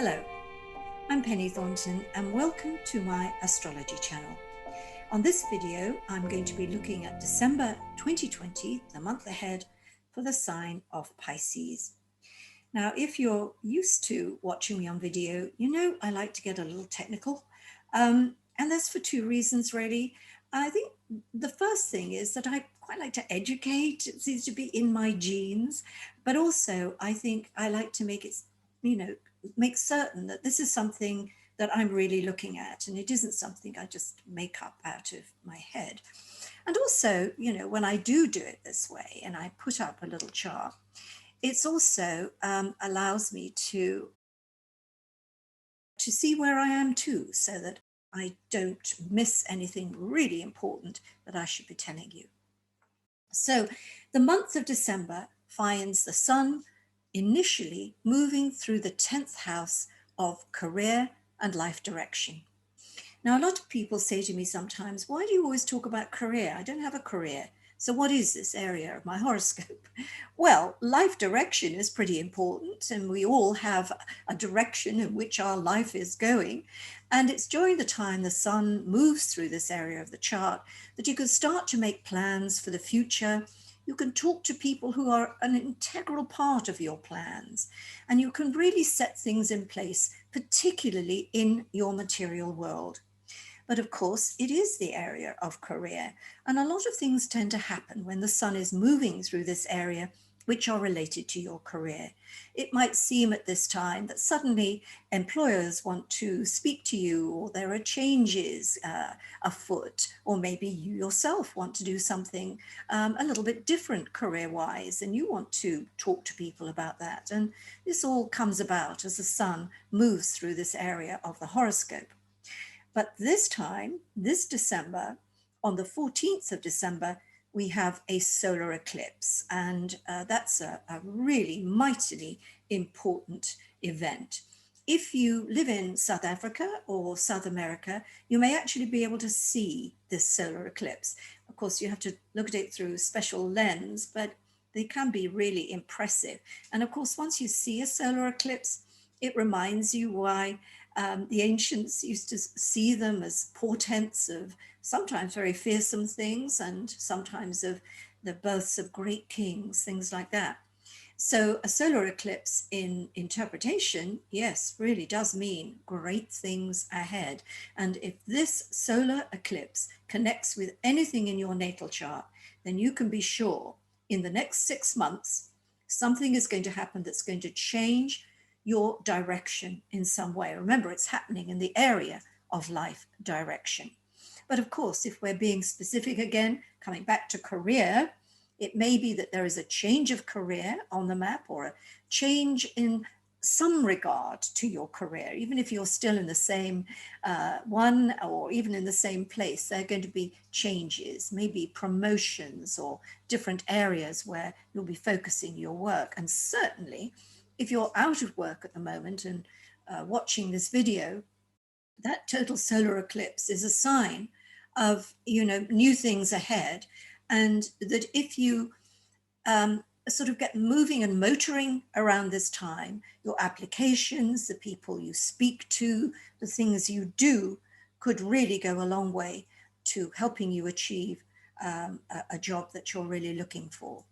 Hello, I'm Penny Thornton and welcome to my astrology channel. On this video, I'm going to be looking at December 2020, the month ahead, for the sign of Pisces. Now, if you're used to watching me on video, you know I like to get a little technical, and that's for two reasons really. I think the first thing is that I quite like to educate. It seems to be in my genes, but also I think I like to make it, make certain that this is something that I'm really looking at, and it isn't something I just make up out of my head. And also, when I do it this way and I put up a little chart, it's also allows me to see where I am too, so that I don't miss anything really important that I should be telling you. So the month of December finds the sun initially moving through the 10th house of career and life direction. Now, a lot of people say to me sometimes, why do you always talk about career? I don't have a career. So what is this area of my horoscope? Well, life direction is pretty important, and we all have a direction in which our life is going. And it's during the time the sun moves through this area of the chart that you can start to make plans for the future. You can talk to people who are an integral part of your plans, and you can really set things in place, particularly in your material world. But of course, it is the area of career, and a lot of things tend to happen when the sun is moving through this area which are related to your career. It might seem at this time that suddenly employers want to speak to you, or there are changes afoot, or maybe you yourself want to do something a little bit different career-wise, and you want to talk to people about that. And this all comes about as the sun moves through this area of the horoscope. But this time, this December, on the 14th of December, we have a solar eclipse, and that's a really mightily important event. If you live in South Africa or South America, you may actually be able to see this solar eclipse. Of course, you have to look at it through a special lens, but they can be really impressive. And of course, once you see a solar eclipse, it reminds you why the ancients used to see them as portents of sometimes very fearsome things, and sometimes of the births of great kings, things like that. So a solar eclipse in interpretation, yes, really does mean great things ahead. And if this solar eclipse connects with anything in your natal chart, then you can be sure in the next 6 months, something is going to happen that's going to change your direction in some way. Remember, it's happening in the area of life direction. But of course, if we're being specific again, coming back to career, it may be that there is a change of career on the map, or a change in some regard to your career. Even if you're still in the same one, or even in the same place, there are going to be changes, maybe promotions or different areas where you'll be focusing your work. And certainly, if you're out of work at the moment and watching this video, that total solar eclipse is a sign of, new things ahead. And that if you sort of get moving and motoring around this time, your applications, the people you speak to, the things you do could really go a long way to helping you achieve a job that you're really looking for.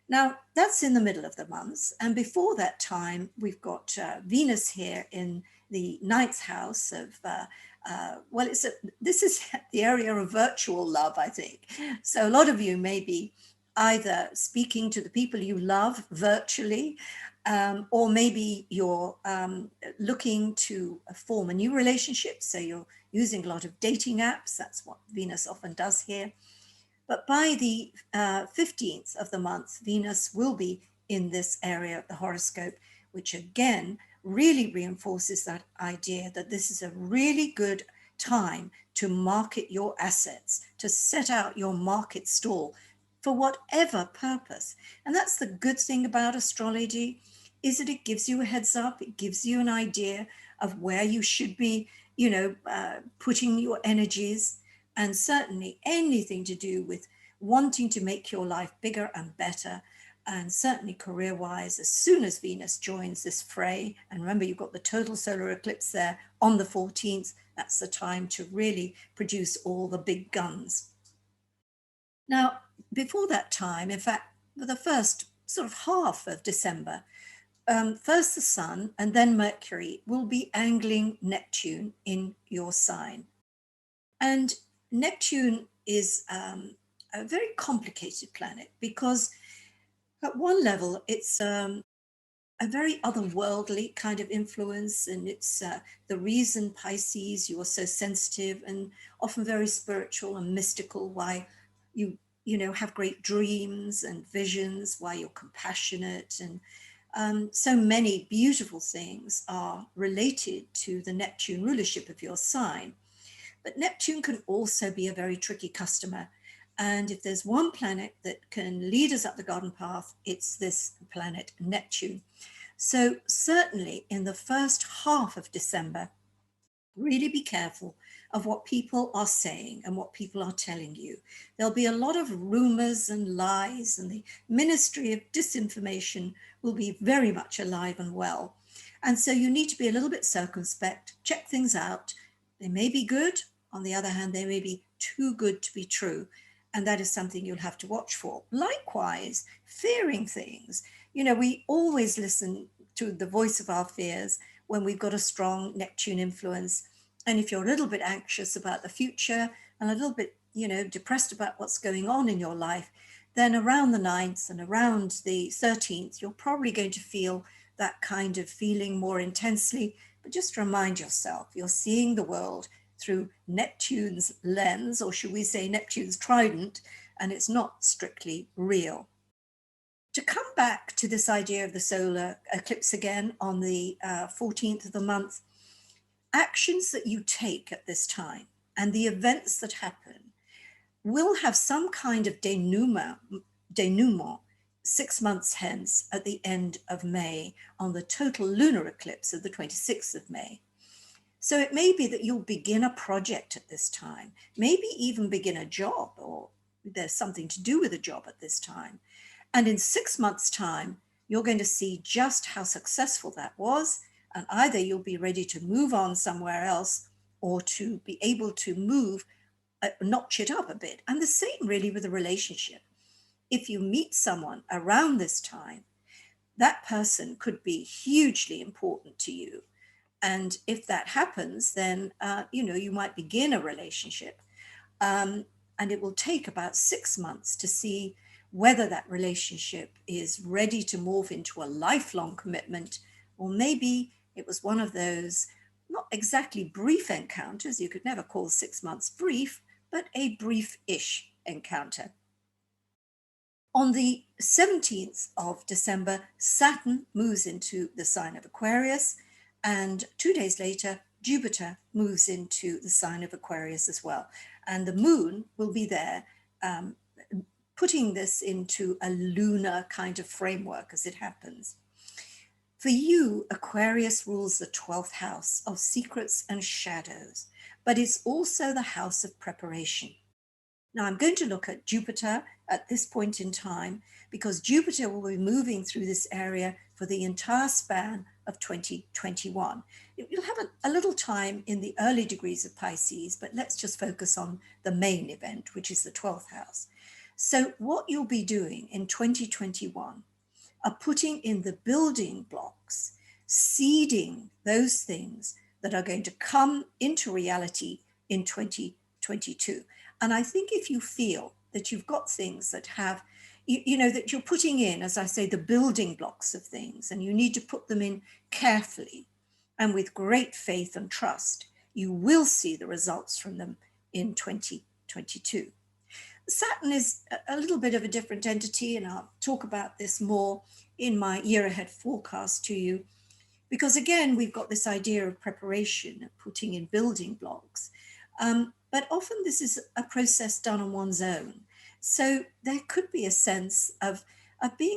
Now, that's in the middle of the month. And before that time, we've got Venus here in the 9th house of, this is the area of virtual love, I think. So a lot of you may be either speaking to the people you love virtually, or maybe you're looking to form a new relationship. So you're using a lot of dating apps. That's what Venus often does here. But by the 15th of the month, Venus will be in this area of the horoscope, which again really reinforces that idea that this is a really good time to market your assets, to set out your market stall for whatever purpose. And that's the good thing about astrology, is that it gives you a heads up. It gives you an idea of where you should be, putting your energies. And certainly anything to do with wanting to make your life bigger and better And certainly career-wise, as soon as Venus joins this fray, and remember you've got the total solar eclipse there on the 14th, that's the time to really produce all the big guns. Now, before that time, in fact, for the first sort of half of December, first the Sun and then Mercury will be angling Neptune in your sign. And Neptune is a very complicated planet because at one level it's a very otherworldly kind of influence, and it's the reason, Pisces, you are so sensitive and often very spiritual and mystical, why you know have great dreams and visions, why you're compassionate, and so many beautiful things are related to the Neptune rulership of your sign. But Neptune can also be a very tricky customer. And if there's one planet that can lead us up the garden path, it's this planet, Neptune. So certainly in the first half of December, really be careful of what people are saying and what people are telling you. There'll be a lot of rumors and lies, and the Ministry of Disinformation will be very much alive and well. And so you need to be a little bit circumspect, check things out. They may be good. On the other hand, they may be too good to be true. And that is something you'll have to watch for. Likewise, fearing things. You know, we always listen to the voice of our fears when we've got a strong Neptune influence. And if you're a little bit anxious about the future and a little bit, you know, depressed about what's going on in your life, then around the 9th and around the 13th, you're probably going to feel that kind of feeling more intensely. But just remind yourself, you're seeing the world through Neptune's lens, or should we say Neptune's trident, and it's not strictly real. To come back to this idea of the solar eclipse again on the 14th of the month, actions that you take at this time and the events that happen will have some kind of denouement 6 months hence at the end of May on the total lunar eclipse of the 26th of May. So it may be that you'll begin a project at this time, maybe even begin a job, or there's something to do with a job at this time. And in 6 months' time, you're going to see just how successful that was. And either you'll be ready to move on somewhere else or to be able to move, notch it up a bit. And the same really with a relationship. If you meet someone around this time, that person could be hugely important to you. And if that happens, then, you know, you might begin a relationship. And it will take about 6 months to see whether that relationship is ready to morph into a lifelong commitment, or maybe it was one of those not exactly brief encounters. You could never call 6 months brief, but a brief-ish encounter. On the 17th of December, Saturn moves into the sign of Aquarius, and 2 days later, Jupiter moves into the sign of Aquarius as well. And the moon will be there, putting this into a lunar kind of framework as it happens. For you, Aquarius rules the 12th house of secrets and shadows, but it's also the house of preparation. Now, I'm going to look at Jupiter at this point in time because Jupiter will be moving through this area for the entire span of 2021. You'll have a little time in the early degrees of Pisces, but let's just focus on the main event, which is the 12th house. So what you'll be doing in 2021 are putting in the building blocks, seeding those things that are going to come into reality in 2022. And I think if you feel that you've got things that have, you know, that you're putting in, as I say, the building blocks of things, and you need to put them in carefully and with great faith and trust, you will see the results from them in 2022. Saturn is a little bit of a different entity, and I'll talk about this more in my year ahead forecast to you, because again, we've got this idea of preparation, putting in building blocks. But often this is a process done on one's own. So there could be a sense of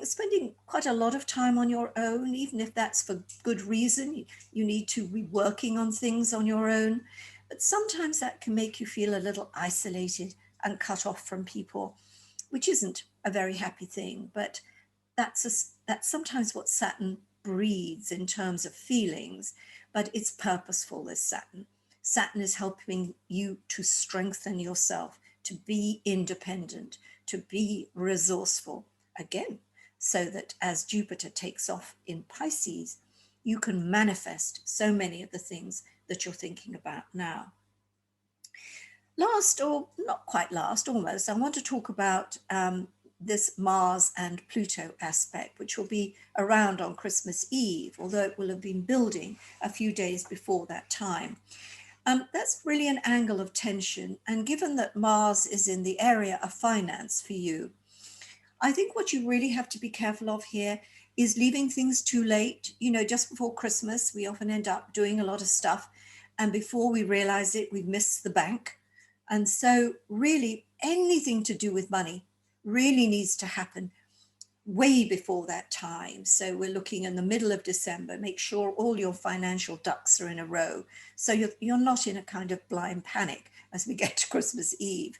spending quite a lot of time on your own, even if that's for good reason. You need to be working on things on your own. But sometimes that can make you feel a little isolated and cut off from people, which isn't a very happy thing. But that's sometimes what Saturn breeds in terms of feelings, but it's purposeful, this Saturn. Saturn is helping you to strengthen yourself, to be independent, to be resourceful, again, so that as Jupiter takes off in Pisces, you can manifest so many of the things that you're thinking about now. Last, or not quite last, almost, I want to talk about this Mars and Pluto aspect, which will be around on Christmas Eve, although it will have been building a few days before that time. That's really an angle of tension. And given that Mars is in the area of finance for you, I think what you really have to be careful of here is leaving things too late. You know, just before Christmas, we often end up doing a lot of stuff. And before we realize it, we've missed the bank. And so really anything to do with money really needs to happen way before that time. So we're looking in the middle of December. Make sure all your financial ducks are in a row, so you're not in a kind of blind panic as we get to Christmas Eve.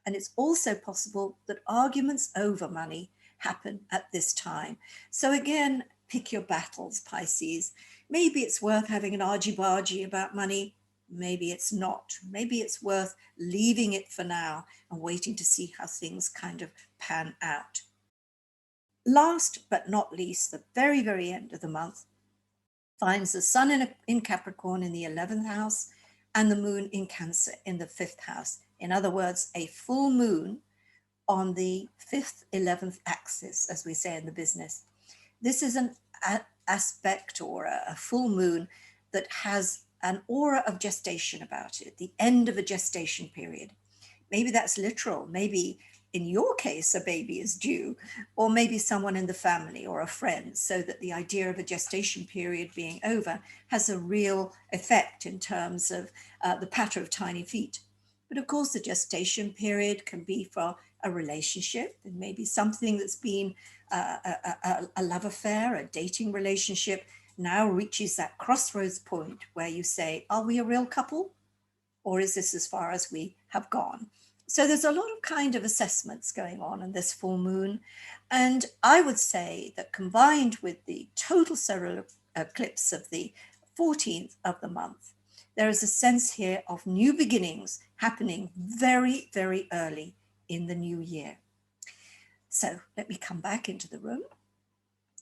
And it's also possible that arguments over money happen at this time. So again, pick your battles, Pisces. Maybe it's worth having an argy-bargy about money. Maybe it's not. Maybe it's worth leaving it for now and waiting to see how things kind of pan out. Last but not least, the very, very end of the month finds the sun in Capricorn in the 11th house and the moon in Cancer in the 5th house. In other words, a full moon on the 5th, 11th axis, as we say in the business. This is an aspect, or a full moon, that has an aura of gestation about it, the end of a gestation period. Maybe that's literal. Maybe in your case, a baby is due, or maybe someone in the family or a friend, so that the idea of a gestation period being over has a real effect in terms of the patter of tiny feet. But of course, the gestation period can be for a relationship. It may be something that's been a love affair, a dating relationship, now reaches that crossroads point where you say, are we a real couple? Or is this as far as we have gone? So there's a lot of kind of assessments going on in this full moon. And I would say that combined with the total solar eclipse of the 14th of the month, there is a sense here of new beginnings happening very, very early in the new year. So let me come back into the room,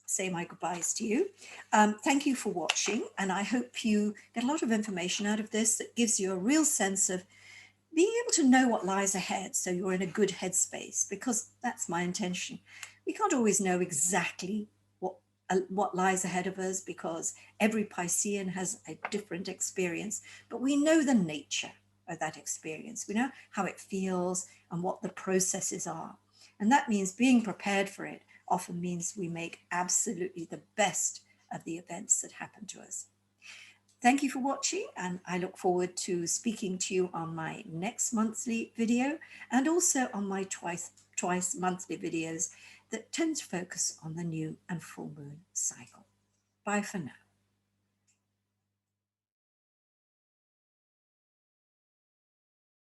say my goodbyes to you. Thank you for watching, and I hope you get a lot of information out of this that gives you a real sense of being able to know what lies ahead, so you're in a good headspace, because that's my intention. We can't always know exactly what lies ahead of us, because every Piscean has a different experience, but we know the nature of that experience. We know how it feels and what the processes are. And that means being prepared for it often means we make absolutely the best of the events that happen to us. Thank you for watching, and I look forward to speaking to you on my next monthly video, and also on my twice monthly videos that tend to focus on the new and full moon cycle. Bye for now.